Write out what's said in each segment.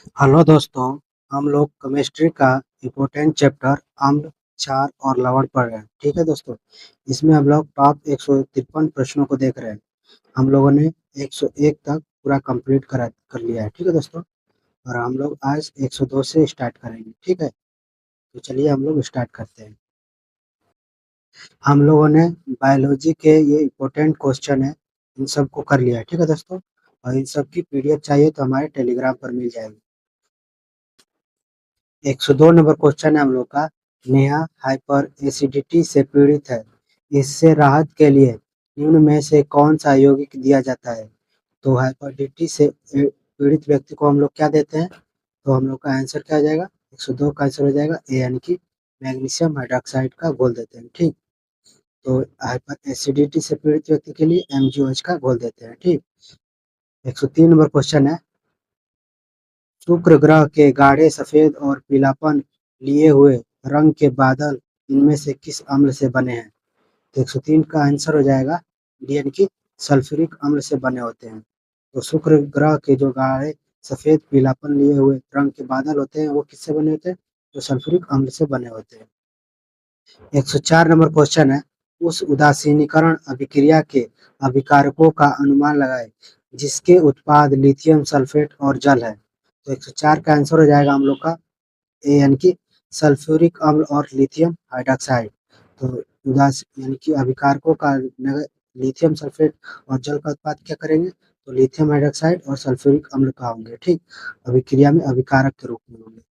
Hello दोस्तों, हम लोग केमिस्ट्री का इम्पोर्टेंट चैप्टर अम्ल, क्षार और लवण पढ़ रहे हैं। ठीक है दोस्तों, इसमें हम लोग टॉप 153 प्रश्नों को देख रहे हैं। हम लोगों ने 101 तक पूरा कंप्लीट कर लिया है। ठीक है दोस्तों, और हम लोग आज 102 से स्टार्ट करेंगे। ठीक है, तो चलिए हम लोग स्टार्ट करते हैं। हम लोगों ने बायोलॉजी के ये इम्पोर्टेंट क्वेश्चन है, इन सब को कर लिया है। ठीक है दोस्तों, और इन सब की पीडीएफ चाहिए तो हमारे टेलीग्राम पर मिल जाएगी। 102 नंबर क्वेश्चन है हम लोग का। नेहा हाइपर एसिडिटी से पीड़ित है। इससे राहत के लिए निम्न में से कौन सा यौगिक दिया जाता है? तो हाइपरडिटी से पीड़ित व्यक्ति को हम लोग क्या देते हैं? तो हम लोग का आंसर क्या हो जाएगा? 102 का आंसर हो जाएगा ए, यानी कि मैग्नीशियम हाइड्रोक्साइड का घोल देते हैं। ठीक, तो हाइपर एसिडिटी से पीड़ित व्यक्ति के लिए MgOH का घोल देते हैं। ठीक, 103 नंबर क्वेश्चन है। शुक्र ग्रह के गाढ़े सफेद और पीलापन लिए हुए रंग के बादल इनमें से किस अम्ल से बने हैं? तो 103 का आंसर हो जाएगा डी, यानी कि सल्फ्यूरिक अम्ल से बने होते हैं। तो शुक्र ग्रह के जो गाढ़े सफेद पीलापन लिए हुए रंग के बादल होते हैं वो किससे बने होते हैं? तो सल्फ्यूरिक अम्ल से बने होते हैं। 104 नंबर क्वेश्चन है। उस उदासीनीकरण अभिक्रिया के अभिकारकों का अनुमान लगाएं जिसके उत्पाद लिथियम सल्फेट और जल है। तो 104 का आंसर हो जाएगा हम लोग का ए, यानी कि सल्फ्यूरिक अम्ल और लिथियम हाइड्रोक्साइड। तो उदास यानी कि अभिकारकों का लिथियम सल्फेट और जल का उत्पाद क्या करेंगे? तो लिथियम हाइड्रोक्साइड और सल्फ्यूरिक अम्ल का होंगे। ठीक, अभिक्रिया में अभिकारक के रूप में होंगे।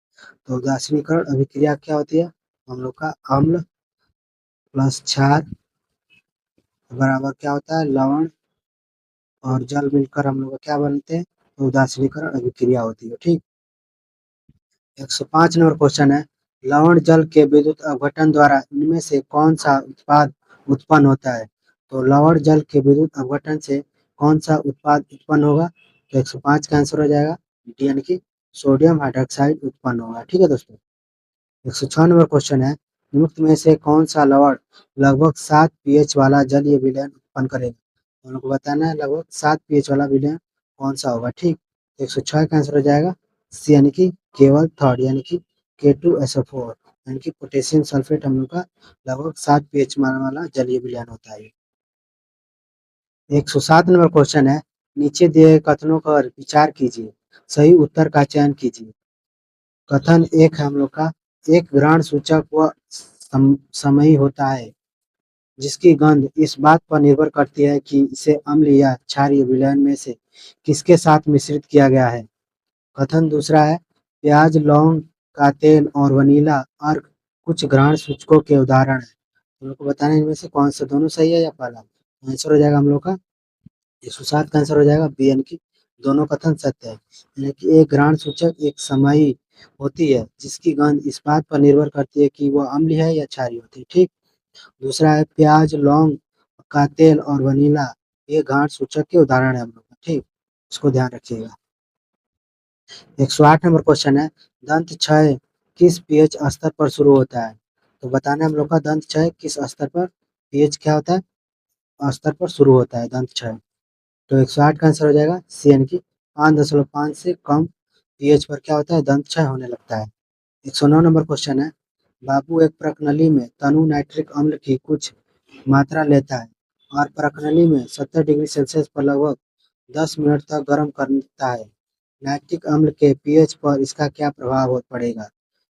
तो उदासीनीकरण अभिक्रिया क्या होती है? हम लोग का अम्ल प्लस क्षार बराबर क्या होता है? लवण और जल मिलकर हम लोग का क्या बनते हैं? तो उदासीनीकरण अभिक्रिया होती है। ठीक, 105 नंबर क्वेश्चन है। लवण जल के विद्युत अपघटन द्वारा इनमें से कौन सा उत्पाद उत्पन्न होता है? तो लवण जल के विद्युत अपघटन से कौन सा उत्पाद उत्पन्न होगा? तो 105 का आंसर हो जाएगा डी, यानी कि सोडियम हाइड्रोक्साइड उत्पन्न होगा। ठीक है दोस्तों, 106 नंबर क्वेश्चन है। निम्न में से कौन सा लवण लगभग 7 pH वाला जलीय विलयन उत्पन्न करेगा? हम लोग को बताना है लगभग 7 pH वाला विलयन कौन सा होगा। ठीक, 106 का आंसर हो जाएगा सी, यानी कि केवल थर्ड, यानी कि K2SO4, यानी कि पोटेशियम सल्फेट हम लोग का लगभग 7 pH वाला जलीय विलयन होता है। 107 नंबर क्वेश्चन है। नीचे दिए कथनों पर विचार कीजिए, सही उत्तर का चयन कीजिए। कथन एक है हम लोग का, एक घ्राण सूचक वह समयी होता है जिसकी गंध इस बात पर निर्भर करती है कि इसे अम्ल या क्षारीय विलयन में से किसके साथ मिश्रित किया गया है। कथन दूसरा है, प्याज, लौंग का तेल और वनीला अर्क कुछ घ्राण सूचकों के उदाहरण है। हम लोग को बताना है इनमें से कौन सा दोनों सही है या पहला। आंसर हो जाएगा हम लोग का 107 का आंसर हो जाएगा बी, यानी कि दोनों कथन सत्य है। यानी कि एक घ्राण सूचक एक समयी होती है जिसकी गंध इस बात पर निर्भर करती है कि वह अम्लीय है या क्षारीय होती है। ठीक, दूसरा है प्याज, लौंग का तेल और वनीला, ये घ्राण सूचक के उदाहरण है हम लोग का। ठीक, इसको ध्यान रखिएगा। 108 नंबर क्वेश्चन है। दंत क्षय किस पीएच स्तर पर शुरू होता है? तो बताना है हम लोग का दंत क्षय किस स्तर पर, पीएच क्या होता है, स्तर पर शुरू होता है दंत क्षय। तो 108 का आंसर हो जाएगा सी, यानी कि 5.5 से कम पीएच पर क्या होता है? दंत क्षय होने लगता है। 109 नंबर क्वेश्चन है। बाबू एक प्रकनली में तनु नाइट्रिक अम्ल की कुछ मात्रा लेता है और प्रकनली में 70 डिग्री सेल्सियस पर लगभग 10 मिनट तक गर्म करता है। नाइट्रिक अम्ल के पीएच पर इसका क्या प्रभाव हो पड़ेगा?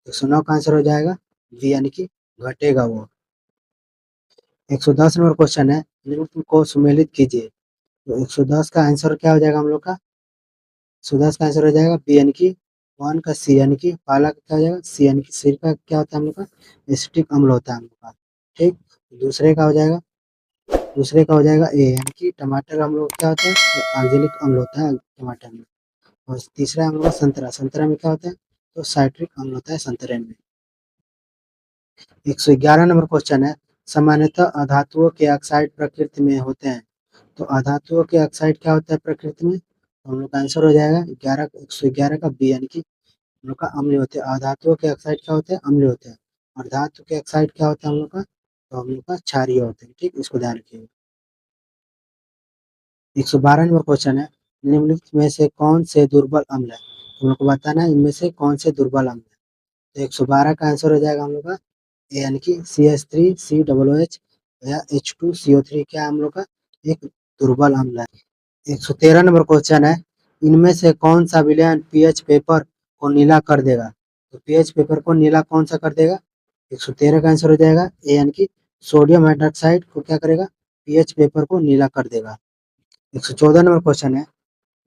109 का आंसर हो जाएगा बी, यानी कि घटेगा वो। 110 नंबर क्वेश्चन है। निम्न को सुमेलित कीजिए। तो 110 का आंसर क्या हो जाएगा हम लोग का? 110 का आंसर हो जाएगा बी, यानी कि 1 का सी, यानी कि पहला का क्या हो जाएगा सी, यानी कि सिर का क्या होता है हम लोग का? एसिटिक अम्ल होता है हम लोग का। ठीक, दूसरे का हो जाएगा दूसरे का हो जाएगा ए, यानी कि टमाटर हम लोग क्या होता है? ऑक्जेलिक अम्ल होता है टमाटर में। और तीसरा हम लोग का संतरा, संतरा में क्या होता है? तो साइट्रिक अम्ल होता है संतरे में। 111 नंबर क्वेश्चन है। सामान्यतः अधातुओं के ऑक्साइड प्रकृति में होते हैं। तो अधातुओं के ऑक्साइड क्या होता है प्रकृति में? तो हम लोग का आंसर हो जाएगा 111 का बी, यानी कि हम लोग का अम्ल होते हैं। अधातुओं के ऑक्साइड क्या होते हैं? अम्ल होते हैं। और धातु के ऑक्साइड क्या होता है हम लोग का? तो हम लोग का क्षारीय होते हैं। ठीक, इसको ध्यान रखिएगा। 112 नंबर क्वेश्चन है। निम्नलिखित में से कौन से दुर्बल अम्ल है? हम लोग को बताना है इनमें से कौन से दुर्बल अम्ल है। तो 112 का आंसर हो जाएगा हम लोग का यानी कि CH3COOH या H2CO3 क्या हम लोग का एक दुर्बल अम्ल है। 113 नंबर क्वेश्चन है, इनमें से कौन सा विलयन पीएच पेपर को नीला कर देगा। तो पीएच पेपर को नीला कौन सा कर देगा। 113 का आंसर हो जाएगा ए यानी कि सोडियम हाइड्रोक्साइड को क्या करेगा, पीएच पेपर को नीला कर देगा। 114 नंबर क्वेश्चन है,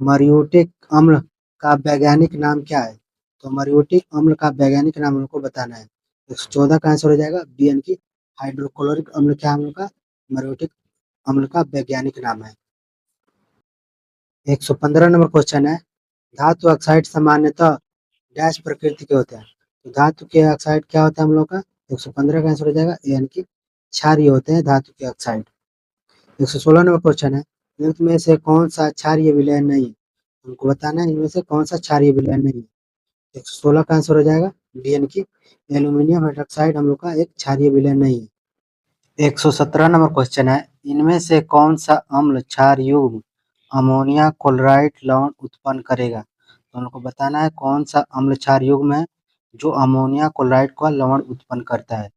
मरियोटिक अम्ल का वैज्ञानिक नाम क्या है। तो मरियोटिक अम्ल का वैज्ञानिक नाम हमको बताना है। 114 का आंसर हो जाएगा बी यानी कि हाइड्रोक्लोरिक अम्ल क्या हम लोग का मरियोटिक अम्ल का वैज्ञानिक नाम है। 115 नंबर क्वेश्चन है, धातु ऑक्साइड सामान्यतः डैश प्रकृति के होते हैं। तो धातु के ऑक्साइड क्या होता है हम लोग का 115 का आंसर हो जाएगा ए यानी कि क्षारीय होते हैं धातु के ऑक्साइड। 116 नंबर क्वेश्चन है, निम्न में से कौन सा क्षारीय विलयन नहीं है। हमको बताना है इनमें से कौन सा क्षारीय विलयन नहीं है। 116 का आंसर हो जाएगा डी यानी कि एल्यूमिनियम हाइड्रोक्साइड हम लोग का एक क्षारीय विलयन नहीं है। 117 नंबर क्वेश्चन है, इनमें से कौन सा अम्ल क्षार युग्म अमोनिया क्लोराइड लवण उत्पन्न करेगा। तो हम लोग को बताना है कौन सा अम्ल क्षार युग्म है जो अमोनिया क्लोराइड का लवण उत्पन्न करता है।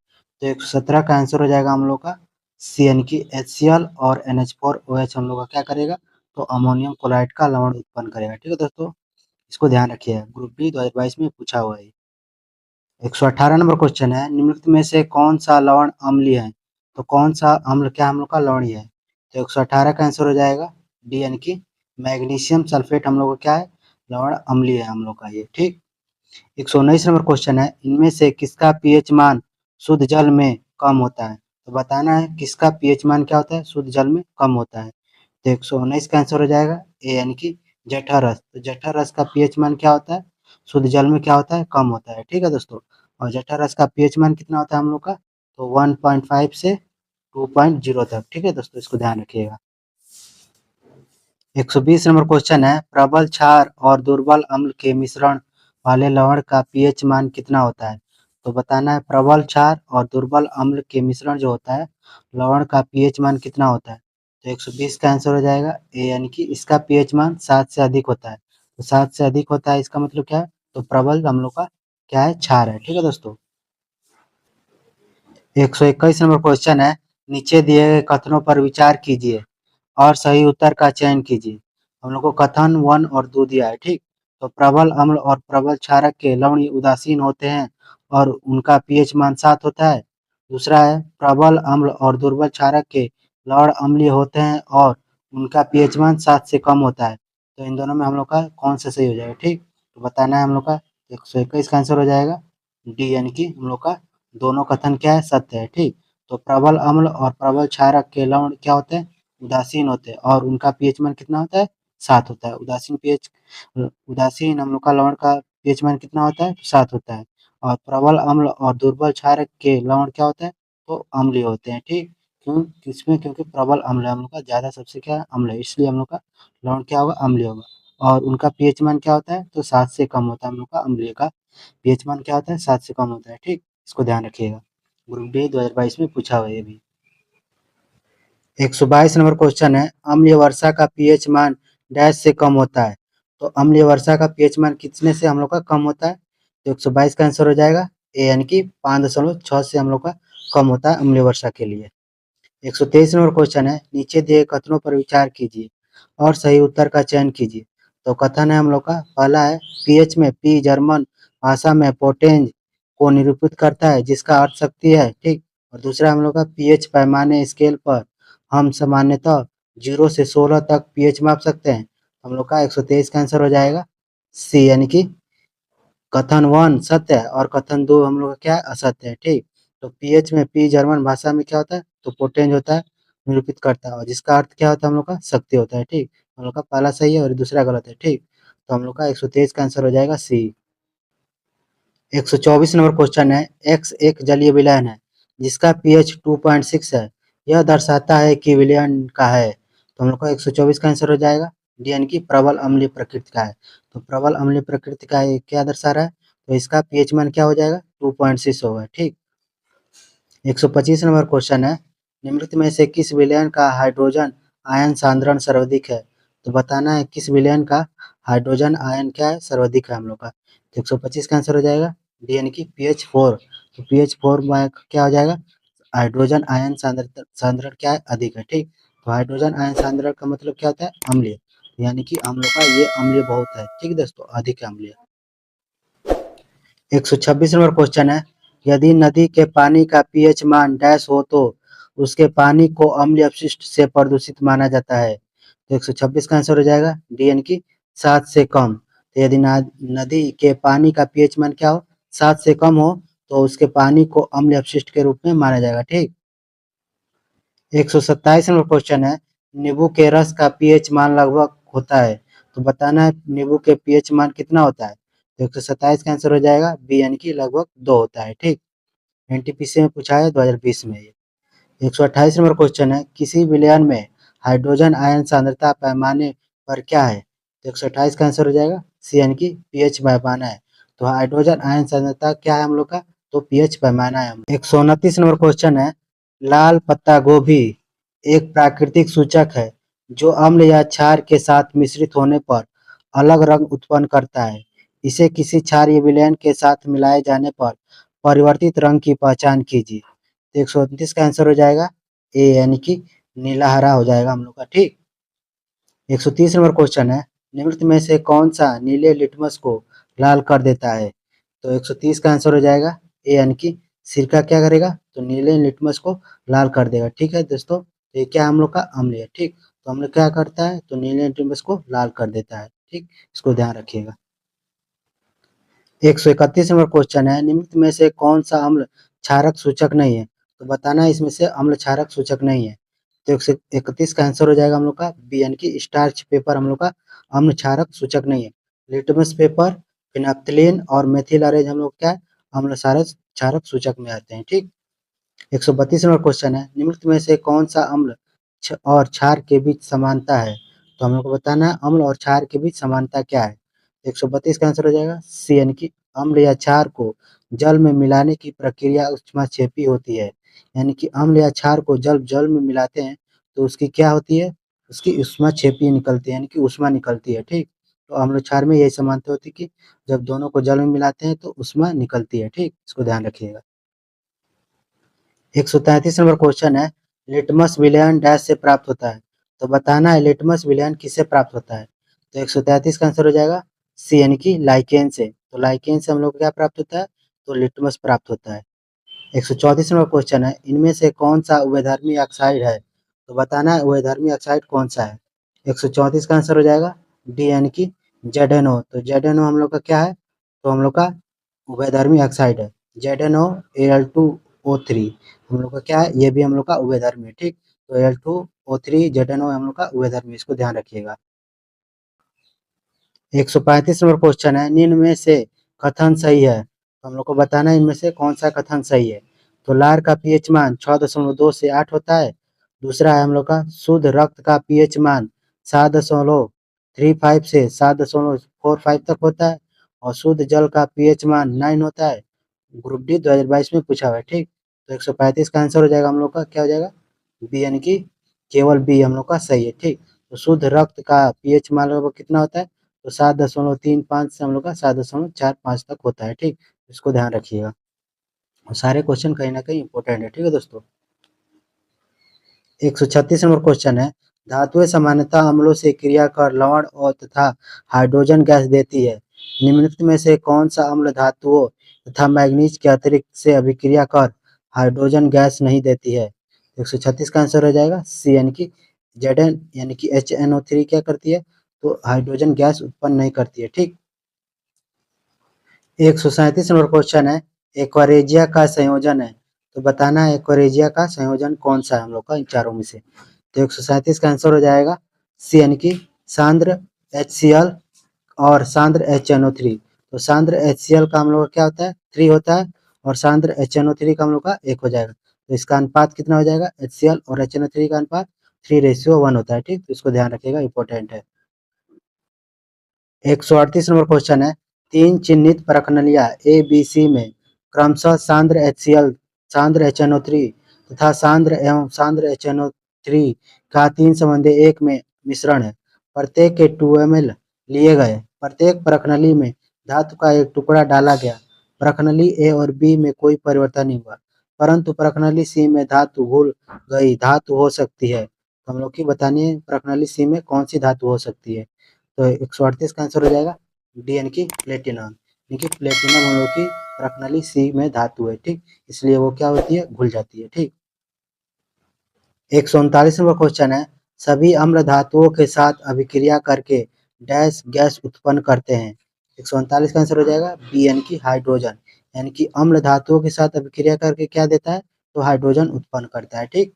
तो 117 का आंसर हो जाएगा हम लोग का सी यानी कि HCl और NH4OH हम लोग का क्या करेगा, तो अमोनियम क्लोराइड का लवण उत्पन्न करेगा। ठीक है दोस्तों, इसको ध्यान रखिएगा, ग्रुप डी 2022 में पूछा हुआ है। 118 नंबर क्वेश्चन है, निम्नलिखित में से कौन सा लवण अम्लीय है। तो कौन सा अम्ल क्या हम लोग का लवणीय है। तो 118 का आंसर हो जाएगा डी यानी कि मैग्नीशियम सल्फेट हम लोग का क्या है, लवण अम्लीय है हम लोग का ये। ठीक। 119 नंबर क्वेश्चन है, इनमें से किसका पीएच मान शुद्ध जल में कम होता है। तो बताना है किसका पीएच मान क्या होता है, शुद्ध जल में कम होता है। तो 119 का आंसर हो जाएगा ए यानी कि जठर रस। तो जठर रस का पीएच मान क्या होता है, शुद्ध जल में क्या होता है, कम होता है। ठीक है दोस्तों, और जठर रस का पीएच मान कितना होता है हम लोग का, तो 1.5 से 2.0 तक। ठीक है दोस्तों, इसको ध्यान रखिएगा। 120 नंबर क्वेश्चन है, प्रबल क्षार और दुर्बल अम्ल के मिश्रण वाले लवण का पीएच मान कितना होता है। तो बताना है प्रबल क्षार और दुर्बल अम्ल के मिश्रण जो होता है लवण का पीएच मान कितना होता है। तो 120 का आंसर हो जाएगा ए यानी कि इसका पीएच मान 7 से अधिक होता है। तो 7 से अधिक होता है इसका मतलब क्या है, तो प्रबल हम लोग का क्या है, क्षार है। ठीक है दोस्तों। 121 नंबर क्वेश्चन है, नीचे दिए गए कथनों पर विचार कीजिए और सही उत्तर का चयन कीजिए। हम लोग को कथन 1 और 2 दिया है। ठीक। तो प्रबल अम्ल और प्रबल क्षारक के लवण उदासीन होते हैं और उनका पीएच मान 7 होता है। दूसरा है प्रबल अम्ल और दुर्बल क्षारक के लवण अम्लीय होते हैं और उनका पीएच मान 7 से कम होता है। तो इन दोनों में हम लोग का कौन सा सही हो जाएगा। ठीक। तो बताना है हम लोग का 121 का आंसर हो जाएगा डी यानी कि हम लोग का दोनों कथन क्या है, सत्य है। ठीक। तो प्रबल अम्ल और प्रबल क्षारक के लवण क्या होते हैं, उदासीन होते हैं और उनका पीएच मान कितना होता है, 7 होता है। उदासीन हम लोग का लवण का पीएच मान कितना होता है, 7 होता है। और प्रबल अम्ल और दुर्बल क्षारक के लवण क्या होता है, तो अम्लीय होते हैं। ठीक। क्यों, किसमें, क्योंकि प्रबल अम्ल है हम लोग का ज्यादा सबसे क्या अम्ल है, इसलिए हम लोग का लवण क्या होगा, अम्लीय होगा। और उनका पीएच मान क्या होता है, तो 7 से कम होता है। हम लोग का अम्लीय का पीएच मान क्या होता है, 7 से कम होता है। ठीक। इसको ध्यान रखिएगा, ग्रुप डी 2022 में पूछा हुआ है ये भी। 122 नंबर क्वेश्चन है, अम्लीय वर्षा का पीएच मान डैश से कम होता है। तो अम्लीय वर्षा का पीएच मान कितने से हम लोग का कम होता है। तो 122 का आंसर हो जाएगा ए यानी कि 5.6 से हम लोग का कम होता है अम्लीय वर्षा के लिए। 123 नंबर क्वेश्चन है, नीचे दिए कथनों पर विचार कीजिए और सही उत्तर का चयन कीजिए। तो कथन है हम लोग का पहला है, पीएच में पी जर्मन भाषा में पोटेंज को निरूपित करता है जिसका अर्थ शक्ति है। ठीक। और दूसरा हम लोग का पीएच पैमाने स्केल पर हम सामान्यतः 0 से 16 तक पीएच माप सकते हैं। हम लोग का 123 का आंसर हो जाएगा सी यानी कि कथन 1 सत्य है और कथन 2 हम लोग का क्या है, असत्य है। ठीक। तो पीएच में पी जर्मन भाषा में क्या होता है, तो पोटेंज होता है, निरूपित करता है, और जिसका अर्थ क्या होता है हम लोग का शक्ति होता है। ठीक। हम लोग का पहला सही है और दूसरा गलत है। ठीक। तो हम लोग का 123 का आंसर हो जाएगा सी। 124 नंबर क्वेश्चन है, एक्स एक जलीय विलयन है जिसका पीएच 2.6 है, यह दर्शाता है कि विलयन का है। तो हम लोग का 124 का आंसर हो जाएगा डी यानी कि प्रबल अम्लीय प्रकृति का है। तो प्रबल अम्लीय प्रकृति का ये क्या दर्शा रहा है, तो इसका पीएच मान क्या हो जाएगा, 2.6 होगा। ठीक। 125 नंबर क्वेश्चन है, निम्नलिखित में से किस विलयन का हाइड्रोजन आयन सांद्रण सर्वाधिक है। तो बताना है किस विलयन का हाइड्रोजन आयन क्या है, सर्वाधिक है हम लोग का। तो 125 का आंसर हो जाएगा डी यानी कि pH4। तो pH4 में क्या हो जाएगा, हाइड्रोजन आयन सांद्रण क्या है, अधिक है। ठीक, तो हाइड्रोजन आयन सांद्रण का मतलब क्या होता है, अम्लीय, यानी कि हम लोग का ये अम्लीय बहुत है। ठीक दोस्तों, अधिक है, अम्लीय। 126 नंबर क्वेश्चन है, यदि नदी के पानी का पीएच मान डैश हो तो उसके पानी को अम्लीय अपशिष्ट से प्रदूषित माना जाता है। तो 126 का आंसर हो जाएगा डी यानी कि 7 से कम। तो यदि नदी के पानी का पीएच मान क्या हो, 7 से कम हो, तो उसके पानी को अम्लीय अपशिष्ट के रूप में माना जाएगा। ठीक, 127 नंबर क्वेश्चन है, नींबू के रस का पीएच मान लगभग होता है, तो बताना है नींबू के पीएच मान कितना होता है। तो 127 का आंसर हो जाएगा बी यानी कि लगभग 2 होता है। ठीक, एनटीपीसी में पूछा है 2020 में ये। 128 नंबर क्वेश्चन है, किसी विलयन में हाइड्रोजन आयन सांद्रता पैमाने पर क्या है। तो 128 का आंसर हो जाएगा सी यानी कि पीएच पैमाना है। तो हाइड्रोजन आयन सांद्रता क्या है हम लोग का, तो पीएच पैमाना है। 129 नंबर क्वेश्चन है, लाल पत्ता गोभी एक प्राकृतिक सूचक है जो अम्ल या क्षार के साथ मिश्रित होने पर अलग रंग उत्पन्न करता है। इसे किसी क्षारीय विलयन के साथ मिलाए जाने पर परिवर्तित रंग की पहचान कीजिए। तो 129 का आंसर हो जाएगा ए यानी कि नीला हरा हो जाएगा हम लोग का। ठीक, 130 नंबर क्वेश्चन है, निम्नलिखित में से कौन सा नीले लिटमस को लाल कर देता है। तो 130 का आंसर हो जाएगा ए यानी कि सिरका क्या करेगा, तो नीले लिटमस को लाल कर देगा। ठीक है दोस्तों, तो ये क्या हम लोग का अम्ल है। ठीक, तो हम लोग क्या करता है, तो नीले लिटमस को लाल कर देता है। ठीक, इसको ध्यान रखिएगा। 131 नंबर क्वेश्चन है, निम्नलिखित में से कौन सा अम्ल क्षारक सूचक नहीं है। तो बताना है इसमें से अम्ल क्षारक सूचक नहीं है। तो 131 का आंसर हो जाएगा हम लोग का बी यानी कि स्टार्च पेपर हम लोग का अम्ल क्षारक सूचक नहीं है। लिटमस पेपर, फिनाप्थलीन और मेथिल अरेज हम लोग क्या है, अम्ल क्षारक सूचक में आते हैं। ठीक, 132 नंबर क्वेश्चन है, निम्नलिखित में से कौन सा अम्ल और क्षार के बीच समानता है। तो हम लोग को बताना है अम्ल और क्षार के बीच समानता क्या है। 132 का आंसर हो जाएगा सी यानी कि अम्ल या क्षार को जल में मिलाने की प्रक्रिया ऊष्माक्षेपी होती है। यानी कि अम्ल या क्षार को जल जल में मिलाते हैं तो उसकी क्या होती है, उसकी ऊष्माक्षेपी निकलती है, यानी कि ऊष्मा निकलती है। ठीक, तो अम्ल क्षार में यही समानता होती है कि जब दोनों को जल में मिलाते हैं तो ऊष्मा निकलती है। ठीक, इसको ध्यान रखिएगा। 133 नंबर क्वेश्चन है, लिटमस विलयन डैश से प्राप्त होता है। तो बताना है लिटमस विलयन किससे प्राप्त होता है। तो 133 का आंसर हो जाएगा सी यानी कि लाइकेन से। तो लाइकेन से हम लोग को क्या प्राप्त होता है, तो लिटमस प्राप्त होता है। 134 नंबर क्वेश्चन है, इनमें से कौन सा उभयधर्मी ऑक्साइड है। तो बताना है उभयधर्मी ऑक्साइड कौन सा है। 134 का आंसर हो जाएगा डी यानी कि जेडेनो। तो जेडेनो हम लोग का क्या है, तो हम लोग का उभयधर्मी ऑक्साइड है। जेडेनो Al2O3 हम लोग का क्या है, ये भी हम लोग का उभयधर्मी है। ठीक, तो Al2O3 जेडेनो हम लोग का उभयधर्मी, इसको ध्यान रखिएगा। 135 नंबर क्वेश्चन है, निम्न में से कथन सही है। तो हम लोग को बताना है इनमें से कौन सा कथन सही है। तो लार का पीएच मान 6.2 से 8 होता है। दूसरा है हम लोग का शुद्ध रक्त का पीएच मान 7.35 से 7.45 तक होता है। और शुद्ध जल का पीएच मान 9 होता है। ग्रुप डी 2022 में पूछा हुआ है। ठीक, तो 135 का आंसर हो जाएगा हम लोग का क्या हो जाएगा, बी यानी कि केवल बी हम लोग का सही है। ठीक, तो शुद्ध रक्त का पीएच मान लो कितना होता है, तो 7.35 से हम लोग का 7.45 तक होता है। ठीक, इसको ध्यान रखिएगा। और सारे क्वेश्चन कहीं ना कहीं इंपॉर्टेंट है। ठीक है दोस्तों, 136 नंबर क्वेश्चन है, धातुएं सामान्यतः अम्लों से क्रिया कर लवण और तथा हाइड्रोजन गैस देती है। निम्नलिखित में से कौन सा अम्ल धातुओं तथा मैग्नीज के अतिरिक्त से अभिक्रिया कर हाइड्रोजन गैस नहीं देती है। 136 का आंसर हो जाएगा सी यानी कि Zn यानी कि HNO3 क्या करती है, तो हाइड्रोजन गैस उत्पन्न नहीं करती है। ठीक, 137 नंबर क्वेश्चन है, एक्वारेजिया का संयोजन है। तो बताना है एक्वारेजिया का संयोजन कौन सा है हम लोग का इन चारों में से। तो 137 का आंसर हो जाएगा सी यानी कि सांद्र HCl और सांद्र HNO3। तो सांद्र HCl का हम लोग का क्या होता है, 3 होता है, और सांद्र HNO3 का हम लोग का 1 हो जाएगा। तो इसका अनुपात कितना हो जाएगा, HCl और HNO3 का अनुपात 3:1 होता है। ठीक, तो इसको ध्यान रखिएगा, इंपॉर्टेंट है। 138 नंबर क्वेश्चन है, तीन चिन्हित प्रखनलियाँ ए बी सी में क्रमशः सांद्र HCl, सांद्र HNO3 तथा सांद्र एवं सांद्र HNO3 का 3 संबंधी एक में मिश्रण है। प्रत्येक के 2 ml लिए गए। प्रत्येक प्रश्नावली में धातु का एक टुकड़ा डाला गया। प्रश्नावली ए और बी में कोई परिवर्तन नहीं हुआ, परंतु प्रश्नावली सी में धातु घुल गई धातु हो सकती है। तो हम लोग की बतानी है प्रश्नावली सी में कौन सी धातु हो सकती है। तो 138 का आंसर हो जाएगा डी यानी कि प्लेटिनम। देखिए प्लेटिनम हम लोग की प्रश्नावली सी में धातु है, ठीक, इसलिए वो क्या होती है, घुल जाती है, ठीक। 139 नंबर क्वेश्चन है, सभी अम्ल धातुओं के साथ अभिक्रिया करके डैश गैस उत्पन्न करते हैं। 139 का आंसर हो जाएगा बी यानी कि हाइड्रोजन। यानी कि अम्ल धातुओं के साथ अभिक्रिया करके क्या देता है, तो हाइड्रोजन उत्पन्न करता है, ठीक।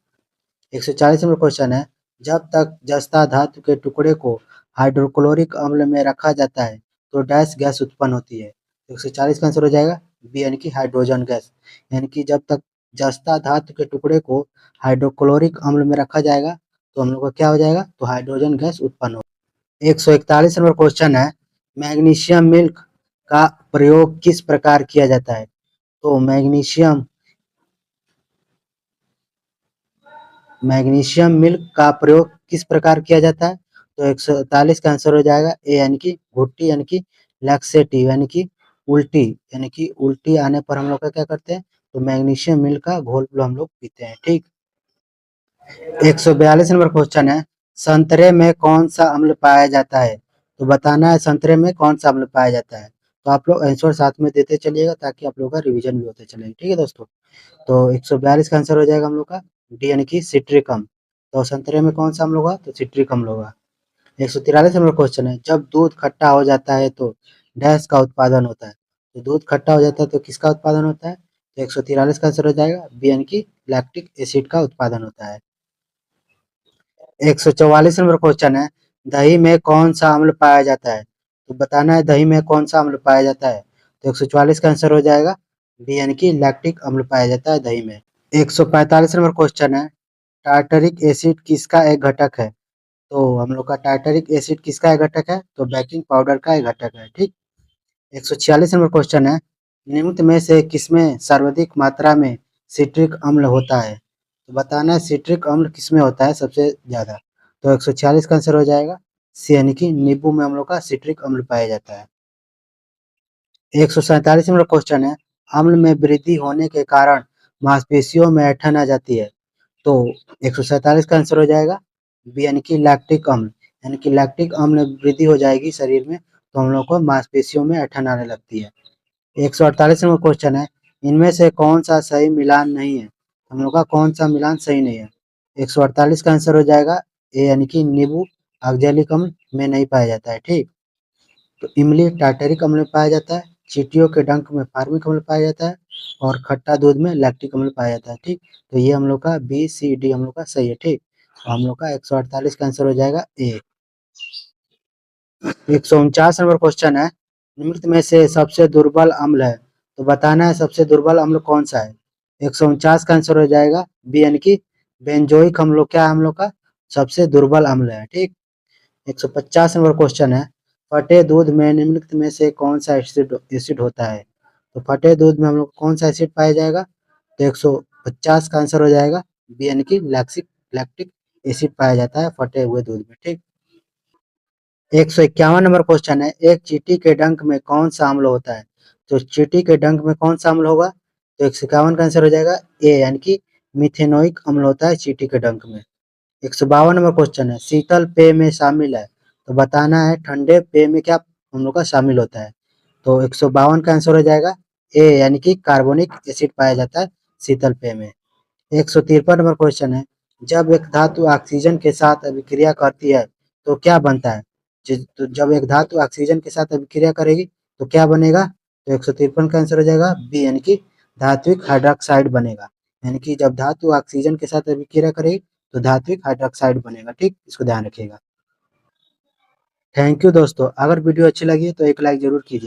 140 नंबर क्वेश्चन है, जब तक जस्ता धातु के टुकड़े को हाइड्रोक्लोरिक अम्ल में रखा जाता है तो डैश गैस उत्पन्न होती है। 140 का आंसर हो जाएगा बी यानी कि हाइड्रोजन गैस। यानी कि जब तक जस्ता धातु के टुकड़े को हाइड्रोक्लोरिक अम्ल में रखा जाएगा तो हम लोग का क्या हो जाएगा, तो हाइड्रोजन गैस उत्पन्न होगा। 141 नंबर क्वेश्चन है, मैग्नीशियम मिल्क का प्रयोग किस प्रकार किया जाता है। तो मैग्नीशियम मिल्क का प्रयोग किस प्रकार किया जाता है। तो 141 का आंसर हो जाएगा ए यानी कि घुट्टी यानी कि लैक्सेटिव यानी कि उल्टी, यानी कि उल्टी आने पर हम लोग का क्या करते हैं, तो मैग्नीशियम मिल्क का घोल हम लोग पीते हैं, ठीक। 142 नंबर क्वेश्चन है, संतरे में कौन सा अम्ल पाया जाता है। तो बताना है संतरे में कौन सा अम्ल पाया जाता है। तो आप लोग आंसर साथ में देते चलिएगा ताकि आप लोग का रिवीजन भी होते चलेगा, ठीक है दोस्तों। तो 142 का आंसर हो जाएगा हम लोग का डी यानी कि सिट्रिक अम्ल। तो संतरे में कौन सा अम्ल होगा, तो सिट्रिक अम्ल होगा। 143 नंबर क्वेश्चन है, जब दूध खट्टा हो जाता है तो डैश का उत्पादन होता है। तो दूध खट्टा हो जाता है तो किसका उत्पादन होता है, तो 143 का आंसर हो जाएगा बी यानी कि लैक्टिक एसिड का उत्पादन होता है। 144 नंबर क्वेश्चन है, दही में कौन सा अम्ल पाया जाता है। तो बताना है दही में कौन सा अम्ल पाया जाता है। तो 144 का आंसर हो जाएगा बी यानी कि लैक्टिक अम्ल पाया जाता है दही में। 145 नंबर क्वेश्चन है, टार्टरिक एसिड किसका एक घटक है। तो हम लोग का टार्टरिक एसिड किसका एक घटक है, तो बेकिंग पाउडर का एक घटक है, ठीक। 146 नंबर क्वेश्चन है, निम्न में से किसमें सर्वाधिक मात्रा में सिट्रिक अम्ल होता है। तो बताना है सिट्रिक अम्ल किसमें होता है सबसे ज्यादा। तो 146 का आंसर हो जाएगा सी यानी कि नींबू में हम लोग का सिट्रिक अम्ल पाया जाता है। 147 नंबर क्वेश्चन है, अम्ल में वृद्धि होने के कारण मांसपेशियों में ऐंठन आ जाती है। तो 147 का आंसर हो जाएगा बी यानी कि लैक्टिक अम्ल। यानी कि लैक्टिक अम्ल में वृद्धि हो जाएगी शरीर में तो हम लोग को मांसपेशियों में ऐंठन आने लगती है। 148 नंबर क्वेश्चन है, इनमें से कौन सा सही मिलान नहीं है। हम लोग का कौन सा मिलान सही नहीं है। 148 का आंसर हो जाएगा ए यानी कि नींबू ऑक्जेलिक अम्ल में नहीं पाया जाता है, ठीक। तो इमली टार्टरिक अम्ल में पाया जाता है, चींटियों के डंक में फार्मिक अम्ल पाया जाता है और खट्टा दूध में लैक्टिक अम्ल पाया जाता है, ठीक। तो ये हम लोग का बी सी डी हम लोग का सही है, ठीक। तो हम लोग का 148 का आंसर हो जाएगा ए। 149 नंबर क्वेश्चन है, निम्न में से सबसे दुर्बल अम्ल है। तो बताना है सबसे दुर्बल अम्ल कौन सा है। 149 का आंसर हो जाएगा बी यानी कि बेंजोइक अम्ल क्या है हम लोग का सबसे दुर्बल अम्ल है, ठीक। 150 नंबर क्वेश्चन है, फटे दूध में निम्नलिखित में से कौन सा एसिड एसिड होता है। तो फटे दूध में हम लोग कौन सा एसिड पाया जाएगा। तो 150 का आंसर हो जाएगा बी यानी कि लैक्टिक एसिड पाया जाता है फटे हुए दूध में, ठीक। 151 नंबर क्वेश्चन है, एक चींटी के डंक में कौन सा अम्ल होता है। तो चींटी के डंक में कौन सा अम्ल होगा। तो 151 का आंसर हो जाएगा ए यानी कि मिथेनोइक अम्ल होता है चींटी के डंक में। 152 नंबर क्वेश्चन है, शीतल पेय में शामिल है। तो बताना है ठंडे पेय में क्या हम लोग का शामिल होता है। तो 152 का आंसर हो जाएगा ए यानी कि कार्बोनिक एसिड पाया जाता है शीतल पेय में। 153 नंबर क्वेश्चन है, जब एक धातु ऑक्सीजन के साथ अभिक्रिया करती है तो क्या बनता है। तो जब एक धातु ऑक्सीजन के साथ अभिक्रिया करेगी तो क्या बनेगा। तो 153 का आंसर हो जाएगा बी यानी कि धात्विक हाइड्रोक्साइड बनेगा। यानी कि जब धातु ऑक्सीजन के साथ अभिक्रिया करेगी तो धात्विक हाइड्रोक्साइड बनेगा, ठीक, इसको ध्यान रखिएगा। थैंक यू दोस्तों, अगर वीडियो अच्छी लगी तो एक लाइक जरूर कीजिए।